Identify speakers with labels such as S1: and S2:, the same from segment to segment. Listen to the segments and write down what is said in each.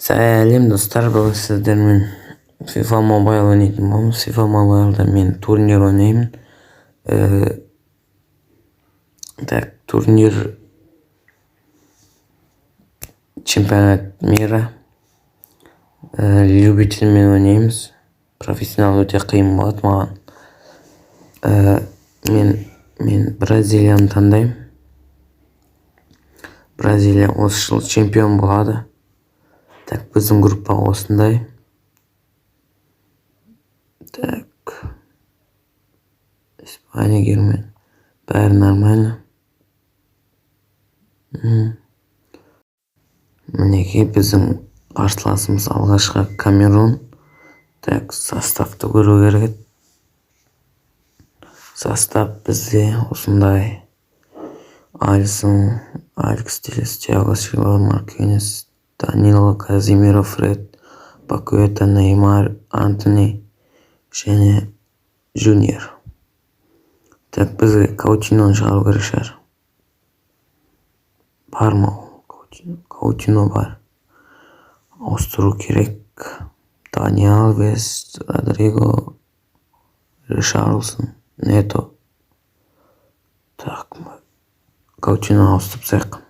S1: Сәлем достар, бүгін сіздермен FIFA Mobile ойнайтын боламыз. FIFA Mobile'да мен турнир ойнаймын. Турнир чемпионат мира. Любительмен ойнаймыз. Профессионал өте қиын болады маған. Мен Бразилияны таңдаймын. Бразилия осы жыл чемпион болады. Біздің группа осындай. Испания, Германия. Бәрі нормально. Мінекей біздің қарсыласымыз алғашқы Камерун. Составты көру керек. Состав бізде осындай. Alisson, Алекс Телес, Тиаго Силва, Маркинес, Данило, Казимиро, Фред, Пакуэта, Неймар, Антони және Жуниор. Бізге Каутиноны шығару керек шығар. Бар ма ол? Каутино бар. Ауыстыру керек. Дани Алвес, Родриго, Ришарлсон, Нето. Каутино ауыстырып тастайық.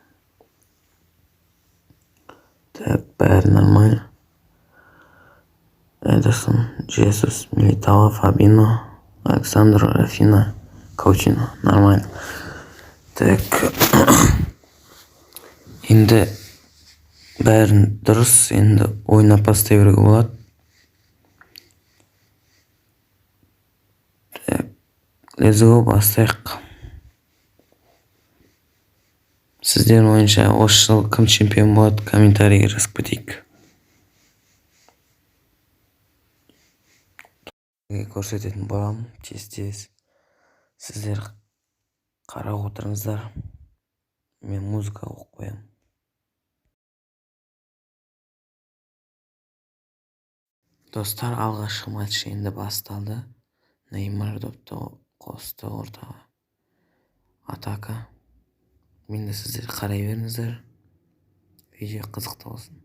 S1: Бәрі нормально. Эдерсон, Жесус, Милитао, Фабино, Александр, Рафина, Каутино. Нормально. Енді бәрін дұрыс, енді ойнап бастай беруге болады. Let's go, бастайық. Сіздердің ойынша осы жыл кім чемпион болады, комментарийге жазып кетейік. Көрсететін боламын тез. Сіздер қарап отырыңыздар. Мен музыка оқып қоямын. Достар, алғашқы матч енді басталды. Неймар допты қосты ортаға. Атака. Менде сіздер қарай беріңіздер. Видео қызықты болсын.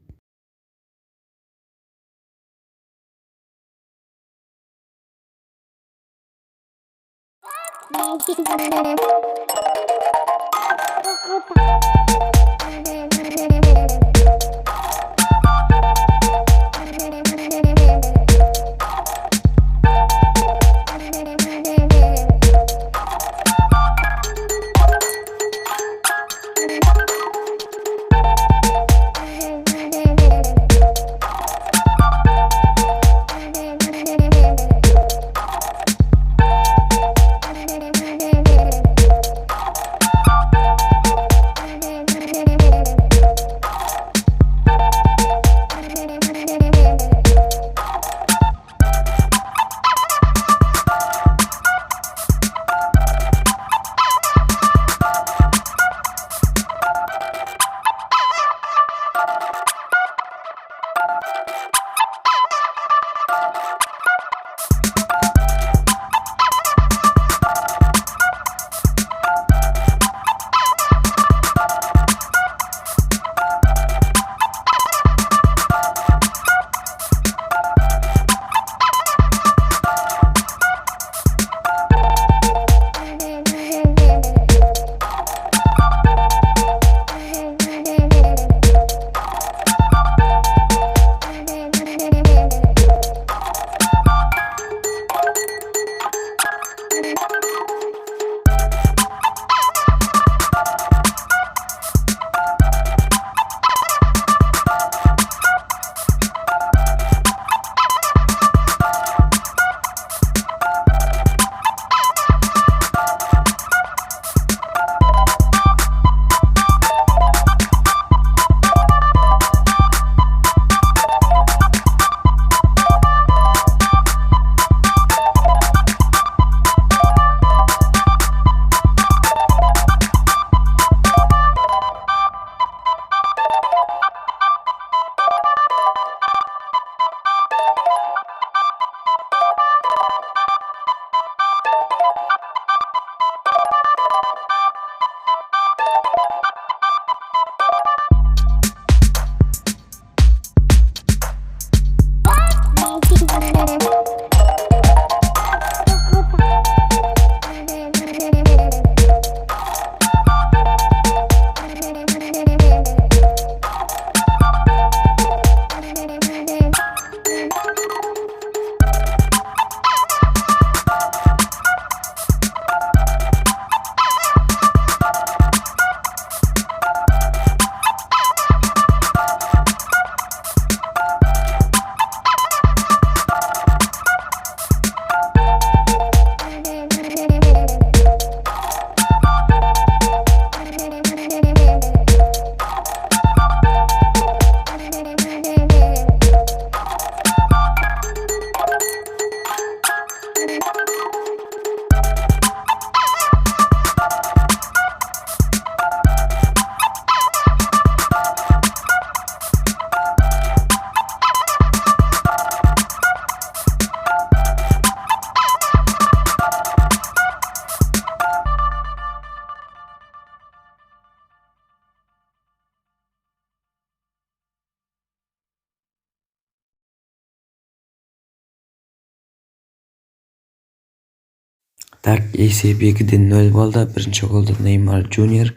S1: Tak esep 2-0 bo'ldi. Birinchi golda Neymar Junior,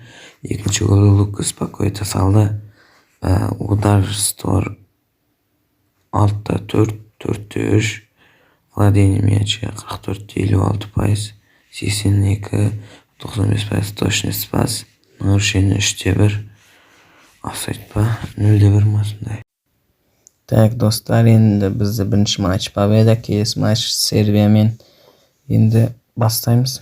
S1: ikkinchi golda Lucas Paqueta soldi. Udarstor 6-4, 4-3. Vladimir Miyachga 44-56%, Sissiniki 95%, точность pas, нарушение 3-1, offside pa 0-1 masunday.
S2: Tak do'stlar, endi bizda birinchi match победа, kelasi match Serbiya men endi boshlaymiz.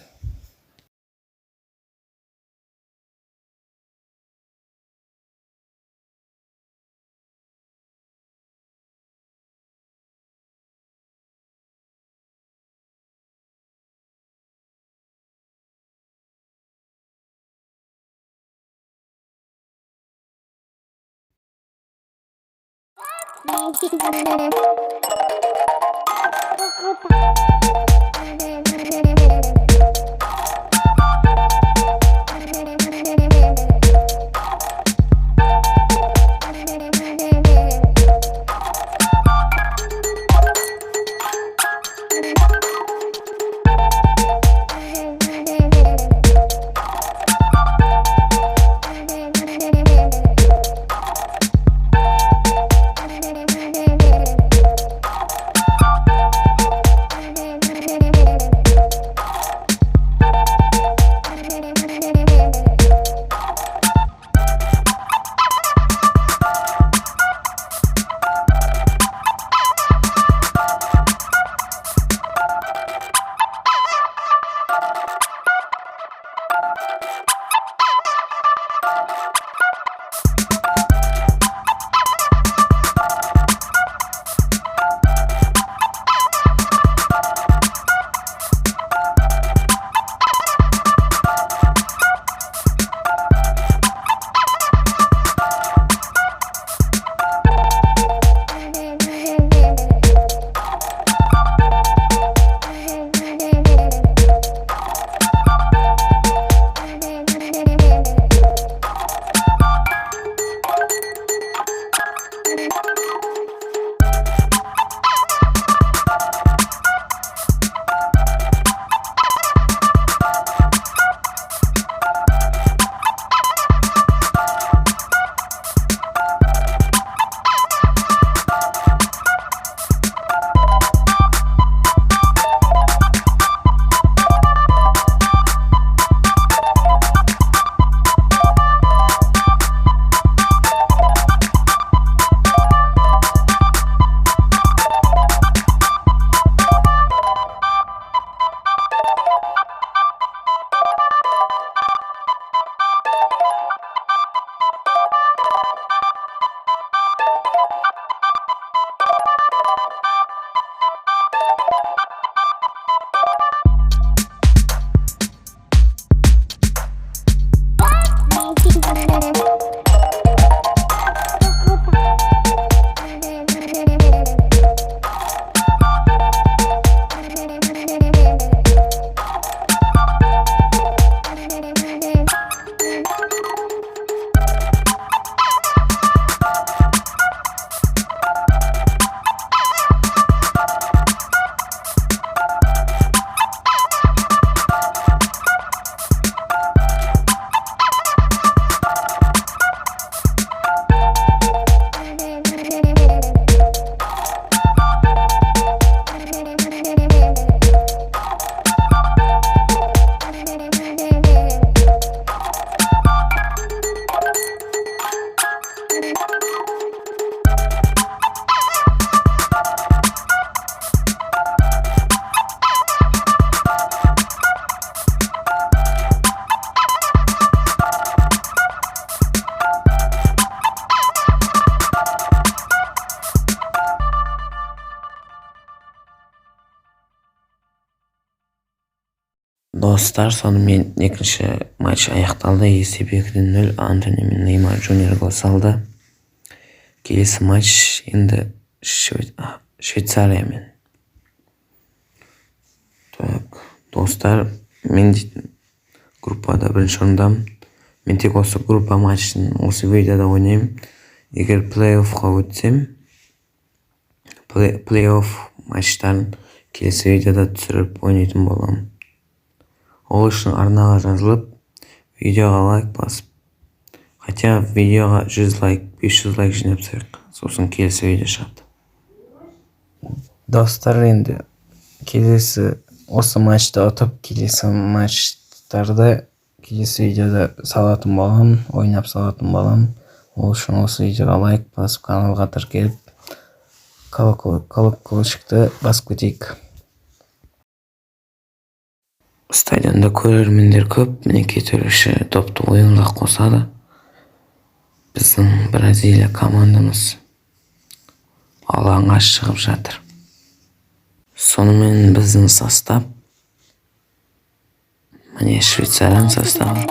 S1: Dostlar, sonымен ekінші матч аяқталды. Есеп 2-0. Антони мен Неймар Junior гол салды. Келесі матч енді Швейцариямен. Так, достар, мен дейтін группада бірінші орындамын. Мен тек осы группа матчын осы видеода ойнаймын. Егер плей-оффқа өтсем, плей-офф матчтарын келесі видеода түсіріп ойнайтын боламын. Ол үшін арнаға жазылып, видеоға лайк басып, хотя видеоға 100 лайк, 500 лайк жинапсақ, сосын келесі видео шығады.
S2: Достар, енді келесі осы матчта ұтып, келесі матчтарды келесі видеода салатын боламын, ойнап салатын боламын. Ол үшін осы видеоға лайк басып, каналға тіркеліп, колокольчикті басып кетейік.
S1: Стадионда көрермендер көп, мінекей төреші допты ойынға қосады. Біздің Бразилия командамыз алаңға шығып жатыр. Сонымен біздің состав, міне Швейцарияның составы.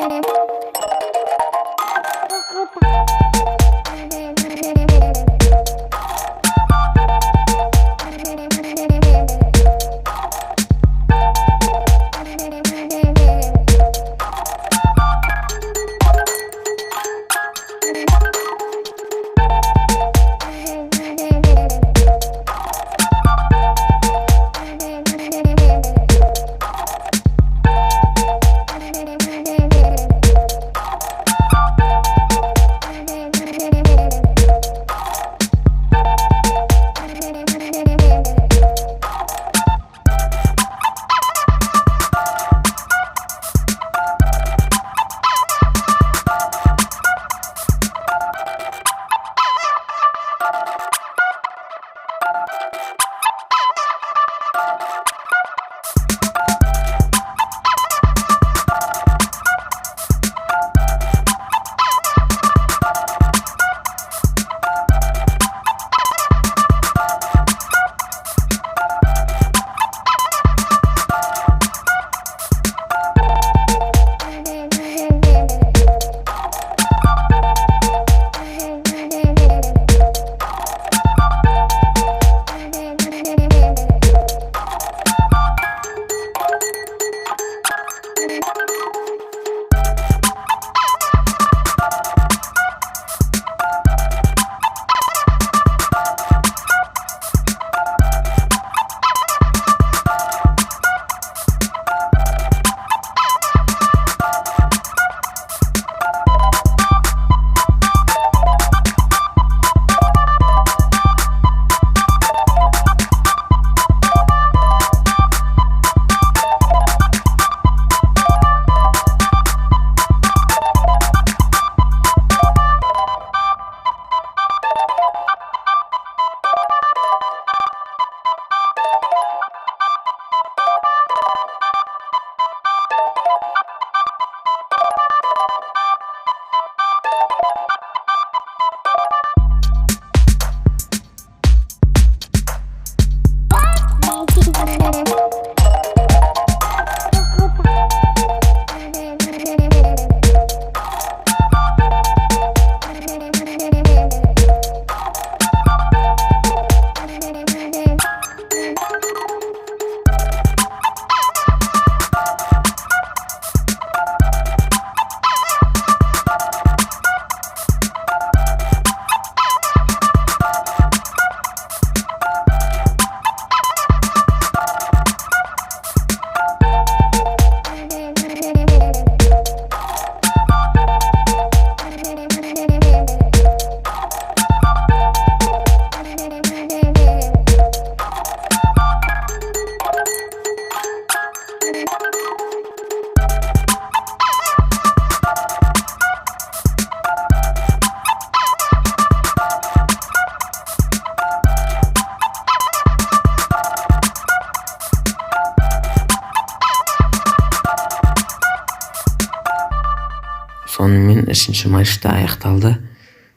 S1: Сонымен үшінші матчта аяқталды.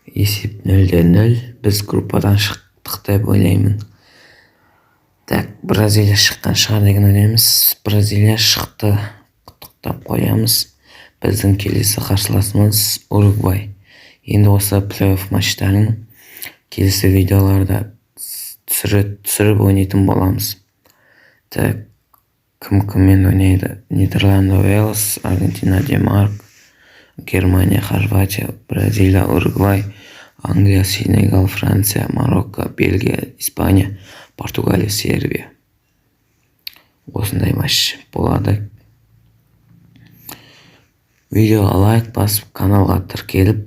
S1: Есеп 0-0. Біз группадан шықтық деп ойлаймын. Так, Бразилия шыққан шығар деген ойлаймыз. Бразилия шықты. тоқтап қоямыз. Біздің келесі қарсыласымыз Уругвай. Енді осы плей-офф матчтарын келесі видеоларда түсіріп ойнайтын боламыз. Так, кіммен ойнайды? Нидерланды, Уэльс, Аргентина, Денмарк, Германия, Хорватия, Бразилия, Уругвай, Англия, Сенегал, Франция, Марокко, Бельгия, Испания, Португалия, Сербия. Осындай матч болады. Видеоға лайк басып, каналға тіркеліп,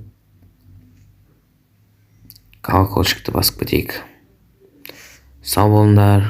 S1: колокольчикті басып кетейік. Сау болыңдар.